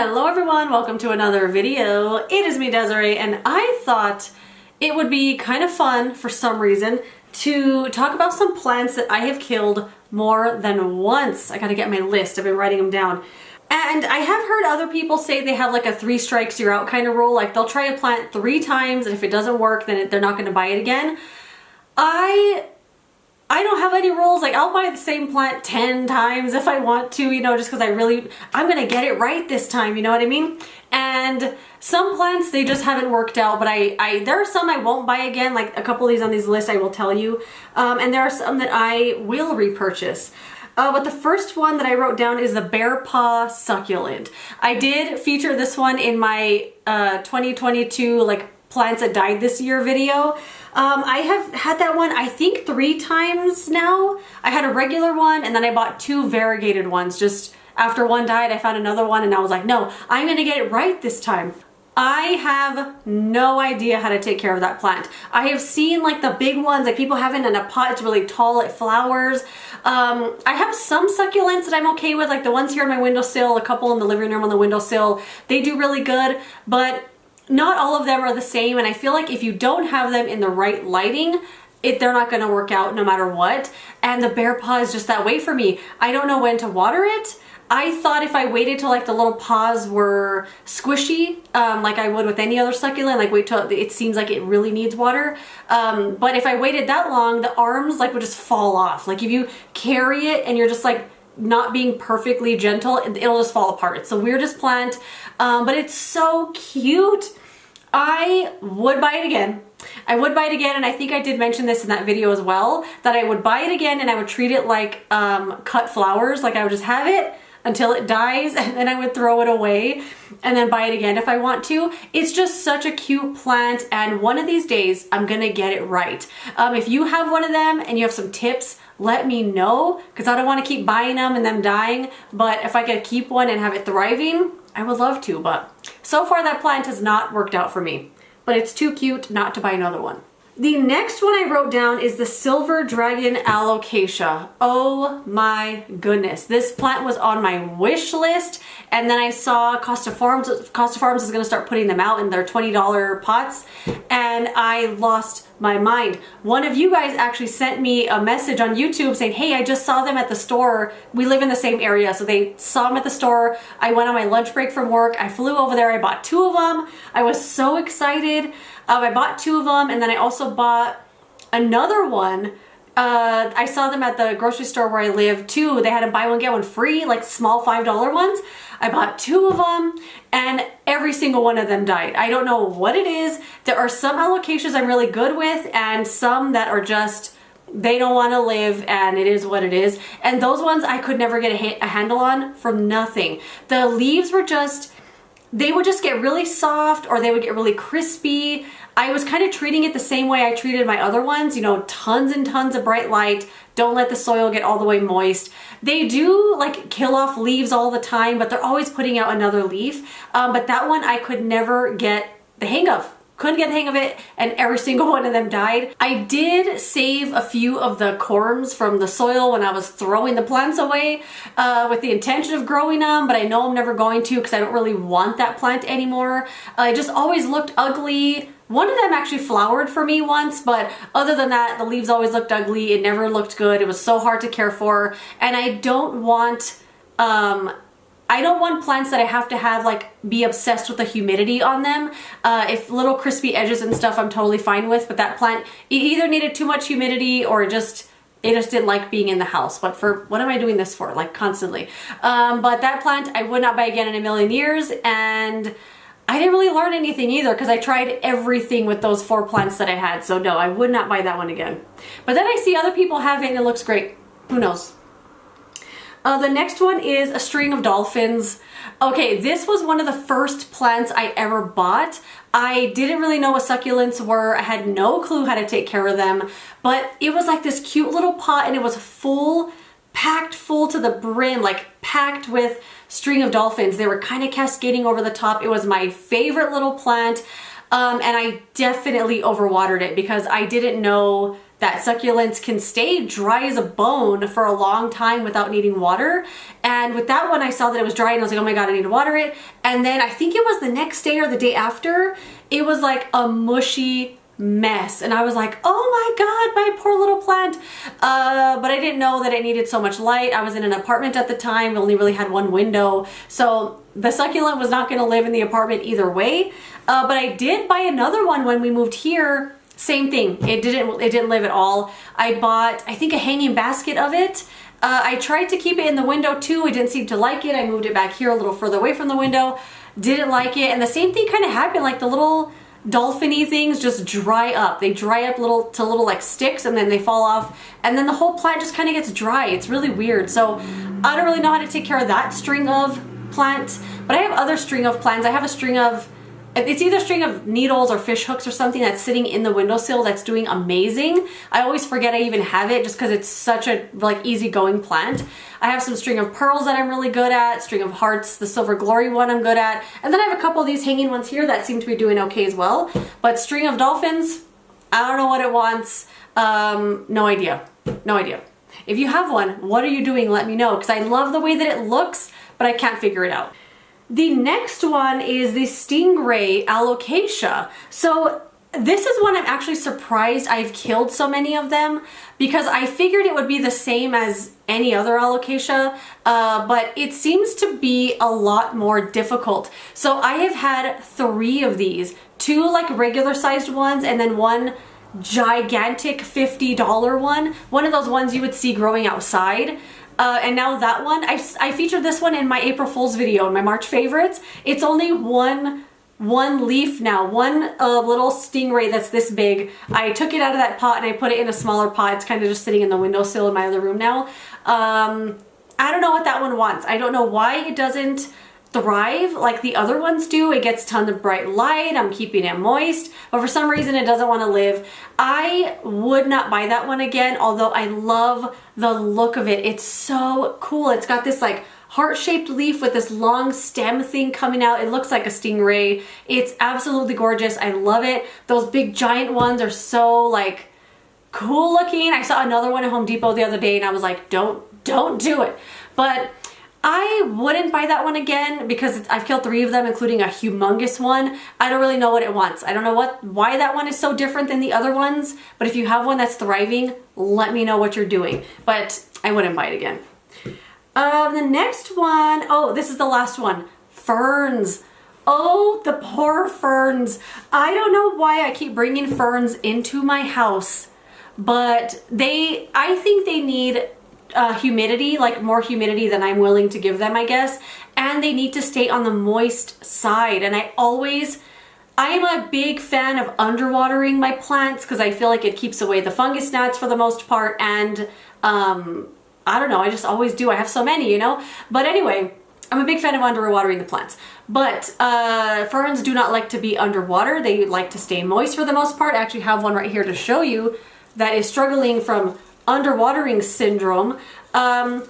Hello everyone, welcome to another video. It is me, Desiree, and I thought it would be kind of fun for some reason to talk about some plants that I have killed more than once. I gotta get my list, I've been writing them down. And I have heard other people say they have like a 3 strikes you're out kind of rule, like they'll try a plant 3 times and if it doesn't work then they're not gonna buy it again. I don't have any rules. Like I'll buy the same plant 10 times if I want to, you know, just because I'm gonna get it right this time, you know what I mean? And some plants, they just haven't worked out, but there are some I won't buy again, like a couple of these on these lists I will tell you. And there are some that I will repurchase. But the first one that I wrote down is the bear paw succulent. I did feature this one in my 2022 like plants that died this year video. I have had that one I think 3 times now. I had a regular one and then I bought 2 variegated ones. Just after one died I found another one and I was like, no, I'm gonna get it right this time. I have no idea how to take care of that plant. I have seen like the big ones, like people have it in a pot, it's really tall, it flowers. I have some succulents that I'm okay with, like the ones here on my windowsill, a couple in the living room on the windowsill. They do really good, but not all of them are the same, and I feel like if you don't have them in the right lighting, they're not gonna work out no matter what. And the bear paw is just that way for me. I don't know when to water it. I thought if I waited till like the little paws were squishy, like I would with any other succulent, like wait till it seems like it really needs water. But if I waited that long, the arms like would just fall off. Like if you carry it and you're just like not being perfectly gentle, it'll just fall apart. It's the weirdest plant, but it's so cute. I would buy it again. I would buy it again, and I think I did mention this in that video as well, that I would buy it again and I would treat it like cut flowers. Like I would just have it until it dies and then I would throw it away and then buy it again if I want to. It's just such a cute plant, and one of these days I'm gonna get it right. If you have one of them and you have some tips, let me know, because I don't want to keep buying them and them dying. But if I could keep one and have it thriving, I would love to. But so far that plant has not worked out for me, but it's too cute not to buy another one. The next one I wrote down is the silver dragon alocasia. Oh my goodness. This plant was on my wish list, and then I saw Costa Farms is going to start putting them out in their $20 pots, and I lost my mind. One of you guys actually sent me a message on YouTube saying, hey, I just saw them at the store. We live in the same area, so they saw them at the store. I went on my lunch break from work. I flew over there. I bought 2 of them. I was so excited. I bought 2 of them, and then I also bought another one. I saw them at the grocery store where I live too. They had a buy one get one free, like small $5 ones. I bought 2 of them, and every single one of them died. I don't know what it is. There are some alocasias I'm really good with, and some that are just, they don't want to live, and it is what it is. And those ones I could never get a handle on for nothing. The leaves were just, they would just get really soft or they would get really crispy. I was kind of treating it the same way I treated my other ones, you know, tons and tons of bright light. Don't let the soil get all the way moist. They do like kill off leaves all the time, but they're always putting out another leaf. But that one I could never get the hang of. Couldn't get the hang of it, and every single one of them died. I did save a few of the corms from the soil when I was throwing the plants away with the intention of growing them, but I know I'm never going to because I don't really want that plant anymore. It just always looked ugly. One of them actually flowered for me once, but other than that, the leaves always looked ugly. It never looked good. It was so hard to care for, and I don't want plants that I have to have like be obsessed with the humidity on them. If little crispy edges and stuff I'm totally fine with, but that plant, it either needed too much humidity or it just didn't like being in the house. But for what am I doing this for, like constantly? But that plant I would not buy again in a million years, and I didn't really learn anything either because I tried everything with those 4 plants that I had. So no, I would not buy that one again. But then I see other people have it and it looks great. Who knows? The next one is a string of dolphins. Okay, this was one of the first plants I ever bought. I didn't really know what succulents were. I had no clue how to take care of them, but it was like this cute little pot, and it was full, packed full to the brim, like packed with string of dolphins. They were kind of cascading over the top. It was my favorite little plant, and I definitely overwatered it because I didn't know that succulents can stay dry as a bone for a long time without needing water. And with that one, I saw that it was dry and I was like, oh my God, I need to water it. And then I think it was the next day or the day after, it was like a mushy mess. And I was like, oh my God, my poor little plant. But I didn't know that it needed so much light. I was in an apartment at the time. We only really had one window. So the succulent was not going to live in the apartment either way. But I did buy another one when we moved here. Same thing. It didn't live at all. I bought, I think, a hanging basket of it. I tried to keep it in the window too. I didn't seem to like it. I moved it back here a little further away from the window. Didn't like it. And the same thing kind of happened. Like the little dolphin-y things just dry up. They dry up to little like sticks and then they fall off. And then the whole plant just kind of gets dry. It's really weird. So I don't really know how to take care of that string of plant. But I have other string of plants. I have a string of, it's either a string of needles or fish hooks or something that's sitting in the windowsill that's doing amazing. I always forget I even have it just because it's such a like easygoing plant. I have some string of pearls that I'm really good at, string of hearts, the silver glory one I'm good at, and then I have a couple of these hanging ones here that seem to be doing okay as well. But string of dolphins, I don't know what it wants. No idea. No idea. If you have one, what are you doing? Let me know, because I love the way that it looks, but I can't figure it out. The next one is the stingray alocasia. So this is one I'm actually surprised I've killed so many of them, because I figured it would be the same as any other alocasia, but it seems to be a lot more difficult. So I have had 3 of these, 2 like regular sized ones and then one gigantic $50 one of those ones you would see growing outside. And now that one, I featured this one in my April Fool's video, in my March favorites. It's only one leaf now, one little stingray that's this big. I took it out of that pot and I put it in a smaller pot. It's kind of just sitting in the windowsill in my other room now. I don't know what that one wants. I don't know why it doesn't thrive like the other ones do. It gets tons of bright light. I'm keeping it moist, but for some reason it doesn't want to live. I would not buy that one again, although I love the look of it. It's so cool. It's got this like heart-shaped leaf with this long stem thing coming out. It looks like a stingray. It's absolutely gorgeous. I love it. Those big giant ones are so like cool looking. I saw another one at Home Depot the other day and I was like, don't do it. But I wouldn't buy that one again because I've killed 3 of them, including a humongous one. I don't really know what it wants. I don't know why that one is so different than the other ones, but if you have one that's thriving, let me know what you're doing. But I wouldn't buy it again. The next one, oh, this is the last one. Ferns. Oh, the poor ferns. I don't know why I keep bringing ferns into my house, but I think they need humidity, like more humidity than I'm willing to give them, I guess. And they need to stay on the moist side. And I am a big fan of underwatering my plants because I feel like it keeps away the fungus gnats for the most part. And I don't know, I just always do. I have so many, you know? But anyway, I'm a big fan of underwatering the plants. But ferns do not like to be underwater. They like to stay moist for the most part. I actually have one right here to show you that is struggling from underwatering syndrome. I'm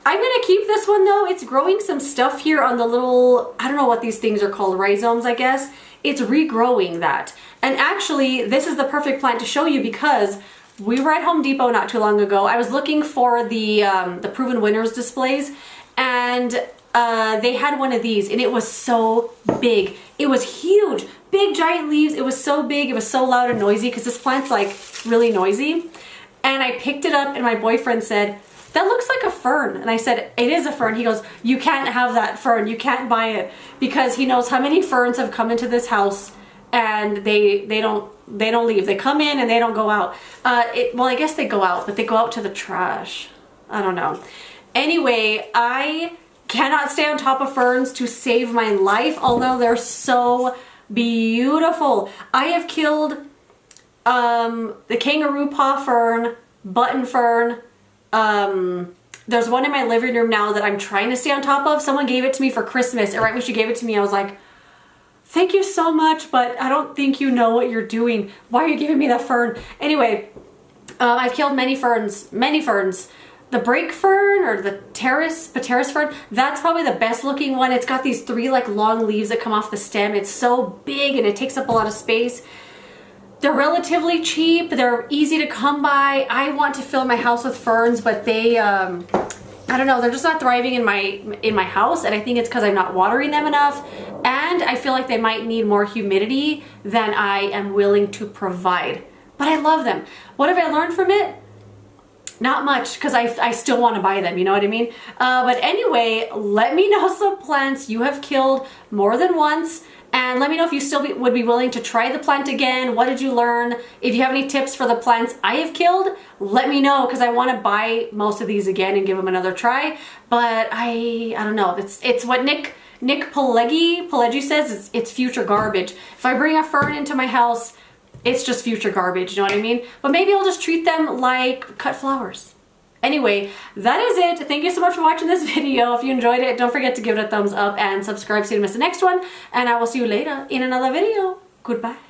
gonna keep this one though. It's growing some stuff here on the little, I don't know what these things are called, rhizomes, I guess. It's regrowing that. And actually, this is the perfect plant to show you because we were at Home Depot not too long ago. I was looking for the Proven Winners displays, and they had one of these, and it was so big. It was huge, big giant leaves. It was so big, it was so loud and noisy because this plant's like really noisy. And I picked it up and my boyfriend said, that looks like a fern. And I said, it is a fern. He goes, you can't have that fern. You can't buy it, because he knows how many ferns have come into this house and they don't leave. They come in and they don't go out. Well, I guess they go out, but they go out to the trash. I don't know. Anyway, I cannot stay on top of ferns to save my life, although they're so beautiful. I have killed the kangaroo paw fern, button fern. There's one in my living room now that I'm trying to stay on top of. Someone gave it to me for Christmas, and right when she gave it to me, I was like, thank you so much, but I don't think you know what you're doing. Why are you giving me that fern? Anyway, I've killed many ferns, many ferns. The brake fern or the Pteris fern, that's probably the best looking one. It's got these 3 like long leaves that come off the stem. It's so big and it takes up a lot of space. they're relatively cheap, they're easy to come by. I want to fill my house with ferns, but they, I don't know, they're just not thriving in my house, and I think it's because I'm not watering them enough, and I feel like they might need more humidity than I am willing to provide. But I love them. What have I learned from it? Not much, because I still want to buy them, you know what I mean? But anyway, let me know some plants you have killed more than once, and let me know if you still would be willing to try the plant again. What did you learn? If you have any tips for the plants I have killed, let me know, because I want to buy most of these again and give them another try. But I don't know. It's what Nick Pileggi says, it's future garbage. If I bring a fern into my house, it's just future garbage, you know what I mean? But maybe I'll just treat them like cut flowers. Anyway, that is it. Thank you so much for watching this video. If you enjoyed it, don't forget to give it a thumbs up and subscribe so you don't miss the next one. And I will see you later in another video. Goodbye.